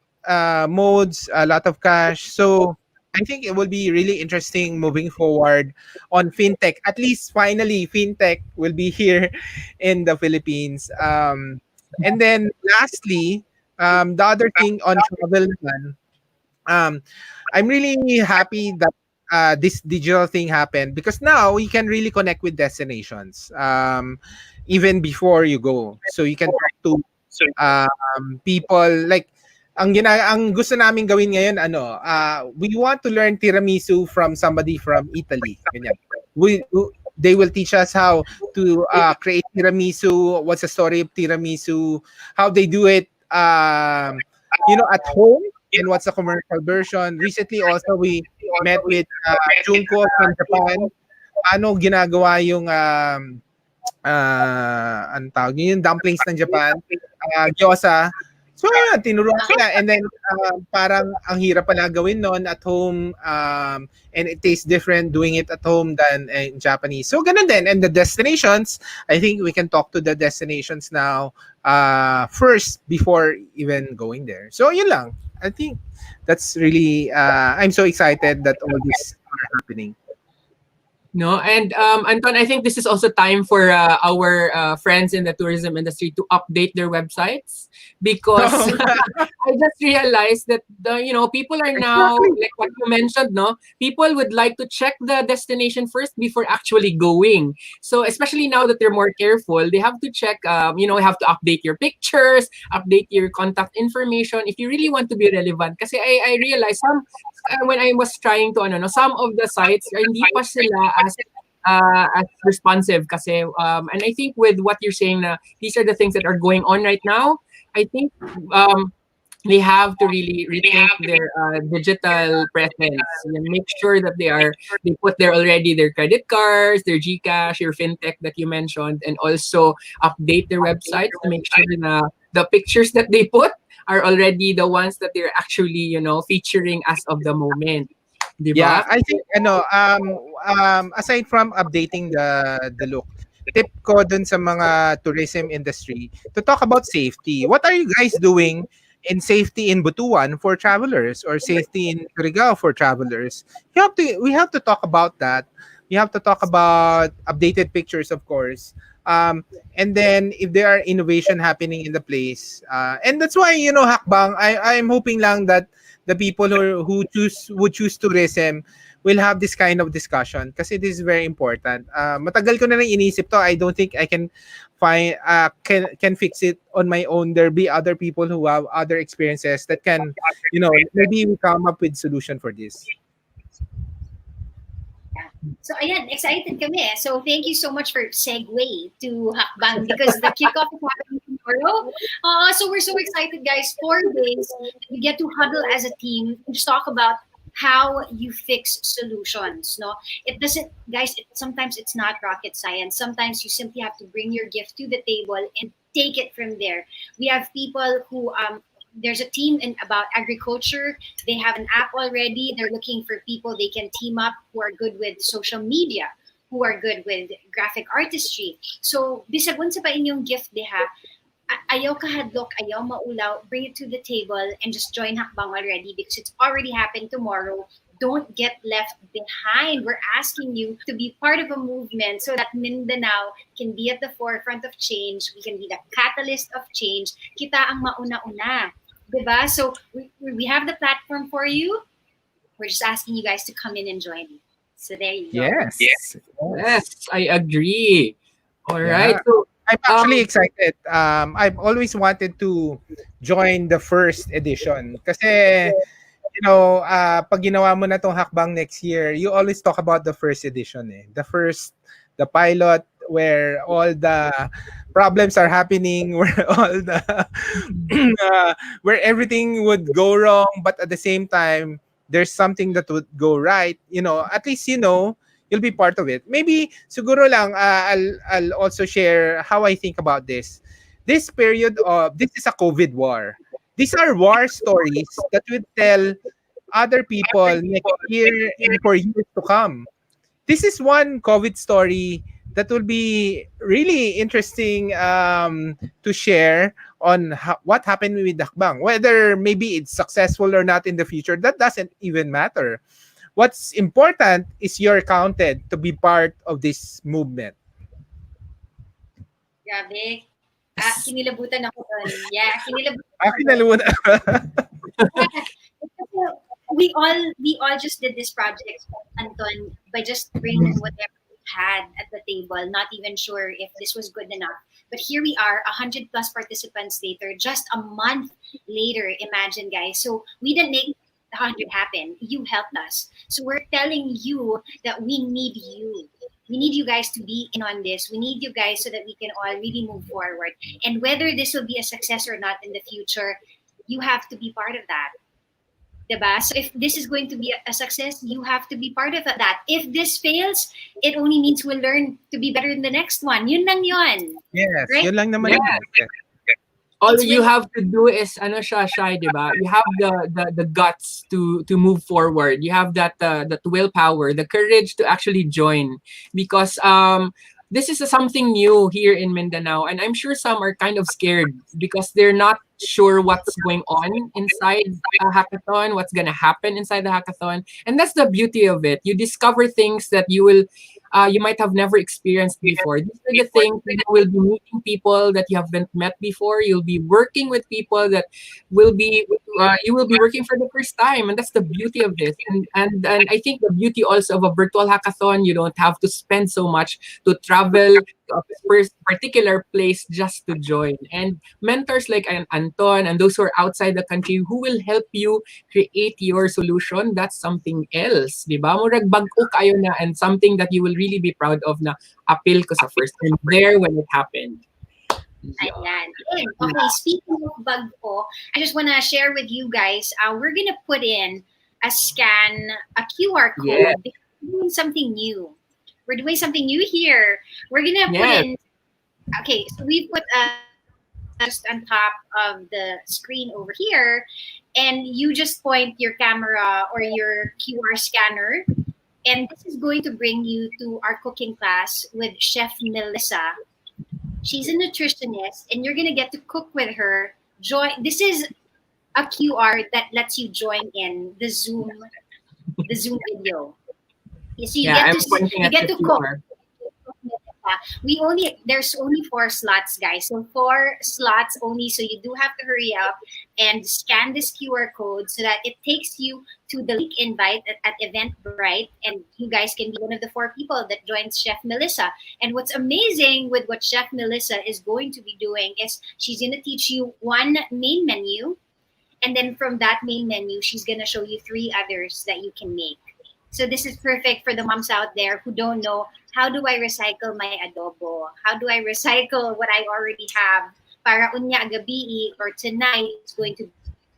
modes, a lot of cash. So I think it will be really interesting moving forward on fintech. At least finally, fintech will be here in the Philippines. And then lastly, the other thing on travel, um, I'm really happy that this digital thing happened because now we can really connect with destinations even before you go. So you can talk to people like ang gusto namin gawin ngayon we want to learn tiramisu from somebody from Italy. Ganyan. They will teach us how to create tiramisu, what's the story of tiramisu, how they do it at home, and what's the commercial version. Recently also we met with Junko from Japan. Ano ginagawa yung ang tawag yun, yung dumplings ng Japan, gyoza. So yun, tinuruan sila, and then parang ang hirap pala gawin noon at home, and it tastes different doing it at home than in Japanese. So ganun din. And the destinations, I think we can talk to the destinations now first before even going there. So yun lang. I think that's really I'm so excited that all this are happening. No, and Anton, I think this is also time for our friends in the tourism industry to update their websites because I just realized that people are now like what you mentioned, no, people would like to check the destination first before actually going. So especially now that they're more careful, they have to check. Have to update your pictures, update your contact information if you really want to be relevant. Kasi I realized when I was trying to some of the sites hindi pa sila as responsive kasi and I think with what you're saying na these are the things that are going on right now. I think they have to really rethink their digital presence and make sure that they put there already their credit cards, their GCash, your fintech that you mentioned, and also update their websites to make sure na the pictures that they put are already the ones that they're actually featuring as of the moment. Diba? Yeah, I think aside from updating the look, tip ko dun sa mga tourism industry to talk about safety. What are you guys doing in safety in Butuan for travelers or safety in Surigao for travelers? We have to talk about that. We have to talk about updated pictures, of course. And then if there are innovation happening in the place, and that's why Hakbang, I'm hoping lang that the people who choose tourism will have this kind of discussion kasi this is very important. Matagal ko na rin inisip to. I don't think I can find can fix it on my own. There be other people who have other experiences that can, maybe we come up with solution for this. So ayan, excited kami. So thank you so much for segue to Hakbang because the kickoff is happening tomorrow. So we're so excited, guys. 4 days, we get to huddle as a team and just talk about how you fix solutions. No, it doesn't, guys. Sometimes it's not rocket science. Sometimes you simply have to bring your gift to the table and take it from there. We have people who there's a team in about agriculture. They have an app already. They're looking for people they can team up who are good with social media, who are good with graphic artistry. So, bisag unsa pa inyong gift diha, ayaw kahadlok, ayaw maulaw, bring it to the table and just join Hakbang already because it's already happened tomorrow. Don't get left behind. We're asking you to be part of a movement so that Mindanao can be at the forefront of change. We can be the catalyst of change. Kita ang mauna-una. Diba? So we have the platform for you. We're just asking you guys to come in and join. So there you go. Yes. Yes, I agree. All right. Yeah. So, I'm actually excited. I've always wanted to join the first edition kasi pag ginawa mo na tong hakbang next year, you always talk about the first edition eh. The pilot where all the problems are happening, where all the where everything would go wrong, but at the same time, there's something that would go right. At least you'll be part of it. Maybe siguro lang I'll also share how I think about this. This is a COVID war. These are war stories that will tell other people next year and for years to come. This is one COVID story that will be really interesting to share on what happened with Hakbang. Whether maybe it's successful or not in the future, that doesn't even matter. What's important is you're counted to be part of this movement. Grabe. Kinilabutan ako doon. Yeah, kinilabutan ako Akin na doon. muna. We all just did this project, Anton, by just bringing whatever we had at the table, not even sure if this was good enough. But here we are, 100 plus participants later, just a month later. Imagine, guys. So we didn't make the 100 happen. You helped us. So we're telling you that we need you. We need you guys to be in on this. We need you guys so that we can all really move forward. And whether this will be a success or not in the future, you have to be part of that. Diba? So if this is going to be a success, you have to be part of that. If this fails, it only means we'll learn to be better in the next one. Yun lang yun. Yes, Right? yun lang naman. Yeah. All you have to do is shy, diba? You have the guts to move forward. You have that willpower, the courage to actually join because this is something new here in Mindanao, and I'm sure some are kind of scared because they're not sure what's going on inside a hackathon, what's gonna happen inside the hackathon, and that's the beauty of it. You discover things that you might have never experienced before. These are the things that you will be meeting people that you haven't met before. You'll be working with people that you will be working for the first time, and that's the beauty of this. And I think the beauty also of a virtual hackathon, you don't have to spend so much to travel to a particular place just to join. And mentors like Anton and those who are outside the country who will help you create your solution, that's something else. Di ba? Murag bag-o kayo na and something that you will really be proud of na appeal ko sa first time there when it happened. Ayan. Okay, speaking of bago, I just want to share with you guys, we're going to put in a QR code. Yeah. We're doing something new. We're doing something new here. We're going to put in, okay, so we put just on top of the screen over here, and you just point your camera or your QR scanner, and this is going to bring you to our cooking class with Chef Melissa. She's a nutritionist, and you're gonna get to cook with her. This is a QR that lets you join in the Zoom video. So you get to cook. There's only 4 slots, guys. So 4 slots only. So you do have to hurry up and scan this QR code so that it takes you to the link invite at Eventbrite, and you guys can be one of the 4 people that joins Chef Melissa. And what's amazing with what Chef Melissa is going to be doing is she's going to teach you one main menu, and then from that main menu, she's going to show you 3 others that you can make. So this is perfect for the moms out there who don't know, how do I recycle my adobo? How do I recycle what I already have? Para unya gabi or tonight it's going to be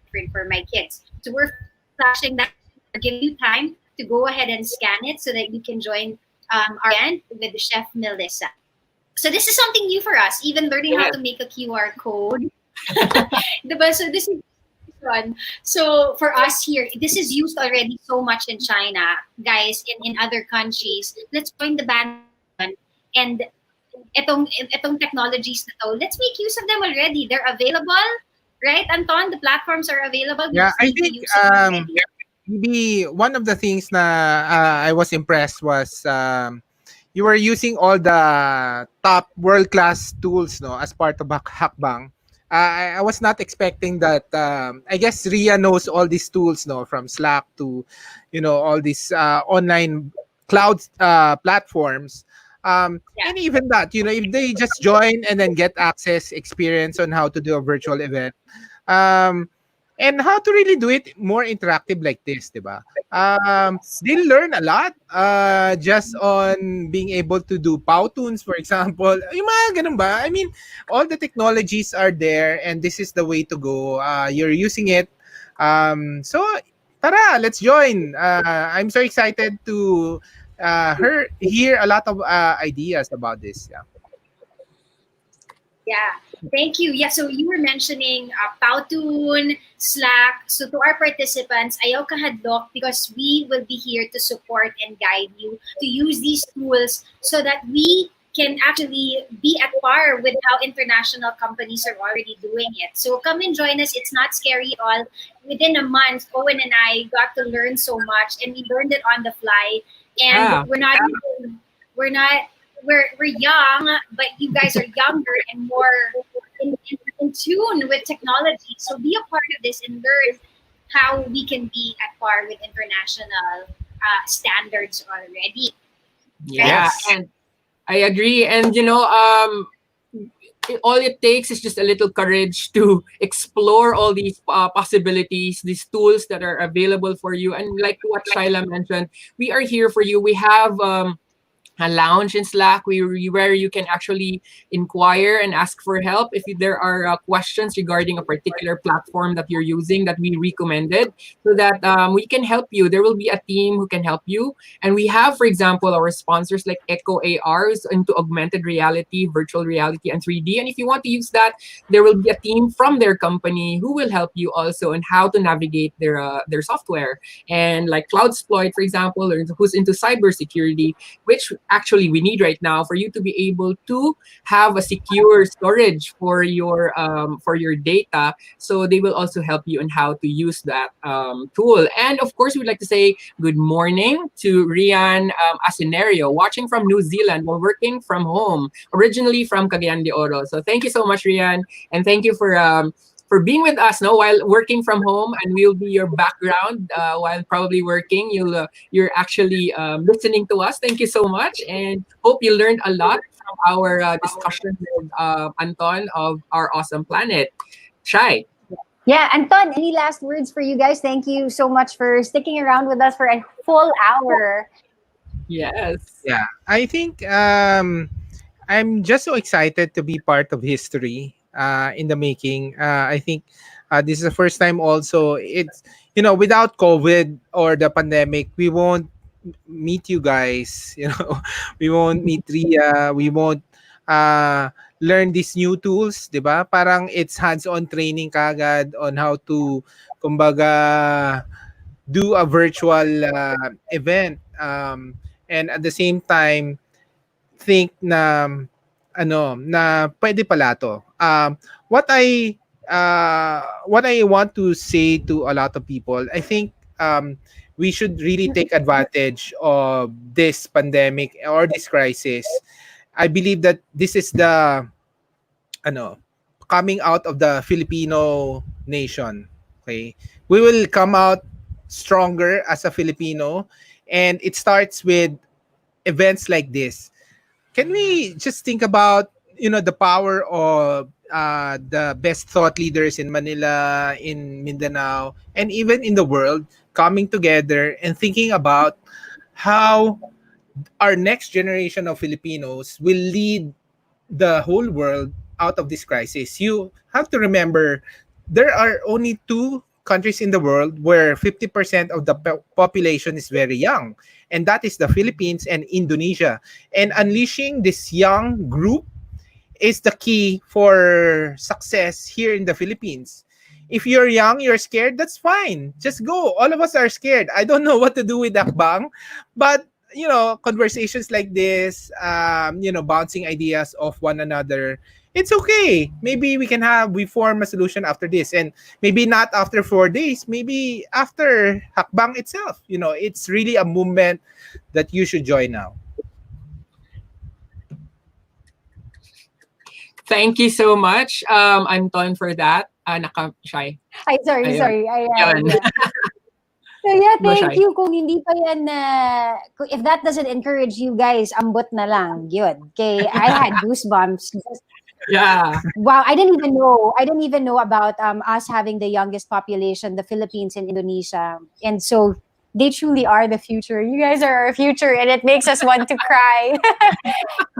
different for my kids. So we're flashing that QR code. We're giving you time to go ahead and scan it so that you can join our event with Chef Melissa. So this is something new for us, even learning how Yes. to make a QR code. Diba? So this is one. So for us here, this is used already so much in China, guys, in other countries. Let's join the bandwagon. And itong technologies na to, let's make use of them already. They're available, right, Anton? The platforms are available. We Yeah, just I need to think use it already. maybe one of the things na I was impressed was you were using all the top world class tools no as part of Hackbang. I was not expecting that. I guess Ria knows all these tools no from Slack to all these online cloud platforms. Yeah. And even that, if they just join and then get access experience on how to do a virtual event, um, and how to really do it more interactive like this, 'di ba? They learn a lot just on being able to do pow tunes, for example. Yung mga ganun ba? I mean, all the technologies are there and this is the way to go. You're using it. So, tara, let's join. I'm so excited to hear a lot of ideas about this. Yeah. Yeah, thank you. Yeah, so you were mentioning Powtoon, Slack. So to our participants, ayaw kahadlok because we will be here to support and guide you to use these tools so that we can actually be at par with how international companies are already doing it. So come and join us. It's not scary at all. Within a month, Owen and I got to learn so much, and we learned it on the fly. And Yeah. we're not we're young, but you guys are younger and more in tune with technology. So be a part of this and learn how we can be at par with international standards already. Right? Yeah, Yes. and I agree. And all it takes is just a little courage to explore all these possibilities, these tools that are available for you. And like what Shaila mentioned, we are here for you. We have a lounge in Slack where you can actually inquire and ask for help if there are questions regarding a particular platform that you're using that we recommended, so that we can help you. There will be a team who can help you. And we have, for example, our sponsors like Echo AR is into augmented reality, virtual reality, and 3D. And if you want to use that, there will be a team from their company who will help you also on how to navigate their software. And like Cloudsploit, for example, or who's into cybersecurity, which actually we need right now for you to be able to have a secure storage for your data. So they will also help you on how to use that tool. And of course, we'd like to say good morning to Rian Asenario, watching from New Zealand while working from home, originally from Cagayan de Oro. So thank you so much, Rian, and thank you for being with us now while working from home, and we'll be your background while probably working. You're actually listening to us. Thank you so much, and hope you learned a lot from our discussion with Anton of our awesome planet. Shai. Yeah, Anton, any last words for you guys? Thank you so much for sticking around with us for a full hour. Yes. Yeah. I think I'm just so excited to be part of history in the making. I think this is the first time also it's without COVID or the pandemic, we won't meet you guys, we won't meet Ria, we won't uh, learn these new tools, 'di ba? Parang it's hands-on training kagad on how to kumbaga do a virtual event and at the same time think na na pwede pala to. What I want to say to a lot of people, I think we should really take advantage of this pandemic or this crisis. I believe that this is the ano coming out of the Filipino nation. Okay, we will come out stronger as a Filipino, and it starts with events like this. Can we just think about the power of the best thought leaders in Manila, in Mindanao, and even in the world? coming together and thinking about how our next generation of Filipinos will lead the whole world out of this crisis. You have to remember there are only two countries in the world where 50% of the population is very young, and that is the Philippines and Indonesia. And unleashing this young group is the key for success here in the Philippines. If you're young, you're scared, that's fine. Just go. All of us are scared. I don't know what to do with Akbang, but conversations like this, bouncing ideas off one another, it's okay. Maybe we form a solution after this, and maybe not after 4 days, maybe after Hakbang itself. It's really a movement that you should join now. Thank you so much, Anton, for that. Naka-shy. Ay, sorry, Ayun. sorry. Yun. Yeah. So yeah, No thank shy. you. Kung hindi pa yan, if that doesn't encourage you guys, ambot na lang. Yun. Okay, I had goosebumps. Yeah. Wow, I didn't even know. I didn't even know about us having the youngest population, the Philippines and Indonesia. And so they truly are the future. You guys are our future, and it makes us want to cry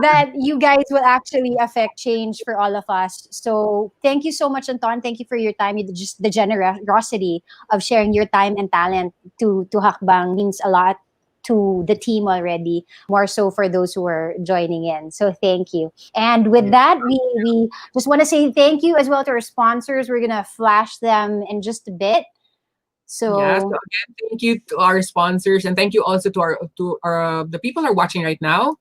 that you guys will actually affect change for all of us. So thank you so much, Anton. Thank you for your time. Just the generosity of sharing your time and talent to Hakbang means a lot to the team already, more so for those who are joining in. So thank you. And with that, we just want to say thank you as well to our sponsors. We're gonna flash them in just a bit. So Yeah. So again, thank you to our sponsors, and thank you also to our the people who are watching right now.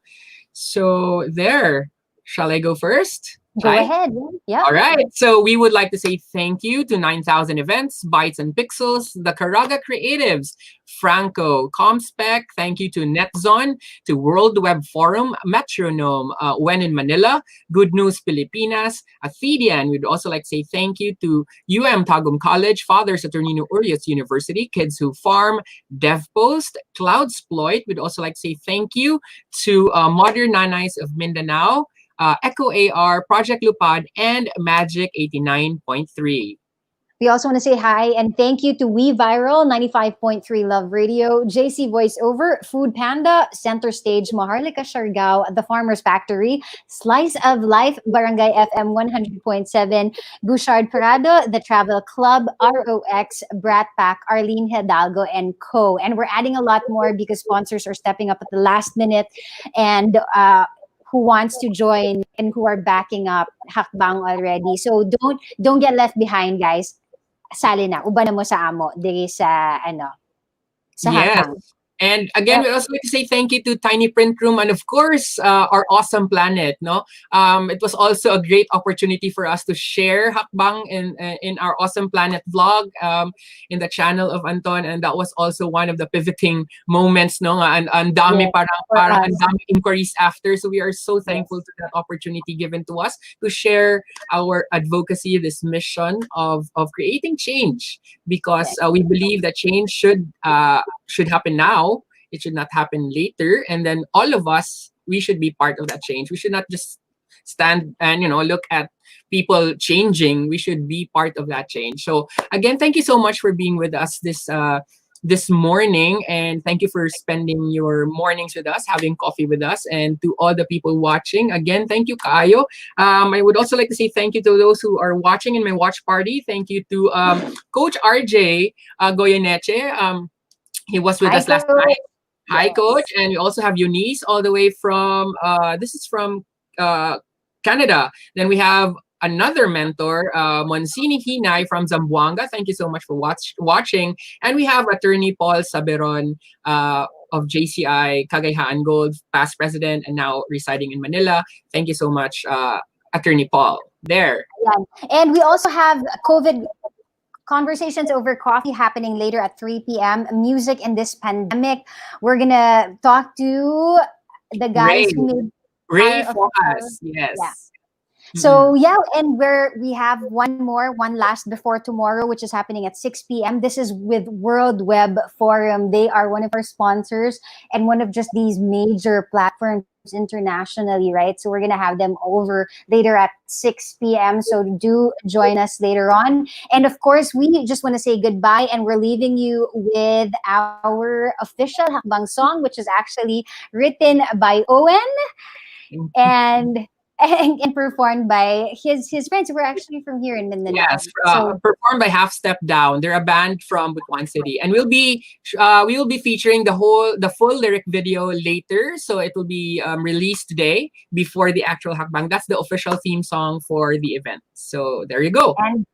So there, shall I go first? go Hi. ahead. Yeah. All right. So we would like to say thank you to 9,000 Events, Bytes and Pixels, the Caraga Creatives, Franco, Comspec. Thank you to NetZone, to World Web Forum, Metronome, When in Manila, Good News Pilipinas, Athedian. We'd also like to say thank you to Tagum College, Fathers at Tornino Urias University, Kids Who Farm, DevPost, Cloudsploit. We'd also like to say thank you to Modern Nanais of Mindanao, Echo AR, Project Lupad, and Magic 89.3. We also want to say hi and thank you to We Viral 95.3 Love Radio, JC Voiceover, Food Panda, Center Stage, Maharlika Siargao, The Farmer's Factory, Slice of Life, Barangay FM 100.7, Bouchard Parado, The Travel Club, ROX, Brat Pack, Arlene Hidalgo, and Co. And we're adding a lot more because sponsors are stepping up at the last minute, and who wants to join and who are backing up Hakbang already. So don't get left behind, guys. Sali na, uban na mo sa amo diri sa sa Yes. Hakbang. And again, we also like to say thank you to Tiny Print Room and of course our awesome planet. No, it was also a great opportunity for us to share Hakbang in our awesome planet vlog in the channel of Anton, and that was also one of the pivoting moments. No, and dami Yes, parang us. ang dami inquiries after. So we are so thankful to that opportunity given to us to share our advocacy, this mission of creating change, because we believe that change should happen now. It should not happen later. And then all of us, we should be part of that change. We should not just stand and look at people changing. We should be part of that change. So again, thank you so much for being with us this morning, and thank you for spending your mornings with us, having coffee with us. And to all the people watching, again, thank you, Kayo. I would also like to say thank you to those who are watching in my watch party. Thank you to Coach RJ Goyeneche. He was with Hi, us last Coach. night. Hi, Yes. Coach. And we also have Eunice all the way from, this is from Canada. Then we have another mentor, Monsini Hinay from Zamboanga. Thank you so much for watching. And we have attorney Paul Saberon of JCI, Cagayan Gold, past president, and now residing in Manila. Thank you so much, attorney Paul. There. And we also have COVID conversations over coffee happening later at 3 p.m. Music in this pandemic. We're gonna talk to the guys who made Ray our for official- us. Yes. Yeah. So yeah, and we have one last before tomorrow, which is happening at 6 p.m. This is with World Web Forum. They are one of our sponsors and one of just these major platforms internationally, right? So we're gonna have them over later at 6 p.m. So do join us later on. And of course, we just want to say goodbye, and we're leaving you with our official Hakbang song, which is actually written by Owen and and performed by his friends who were actually from here in Mindanao. Yes, So performed by Half Step Down. They're a band from Butuan City, and we will be featuring the full lyric video later. So it will be released today before the actual Hakbang. That's the official theme song for the event. So there you go. and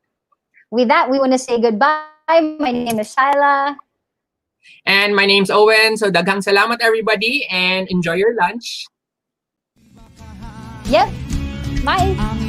with that, we want to say goodbye. My name is Shyla. And my name's Owen. So daghang salamat everybody, and enjoy your lunch. Yep. Bye.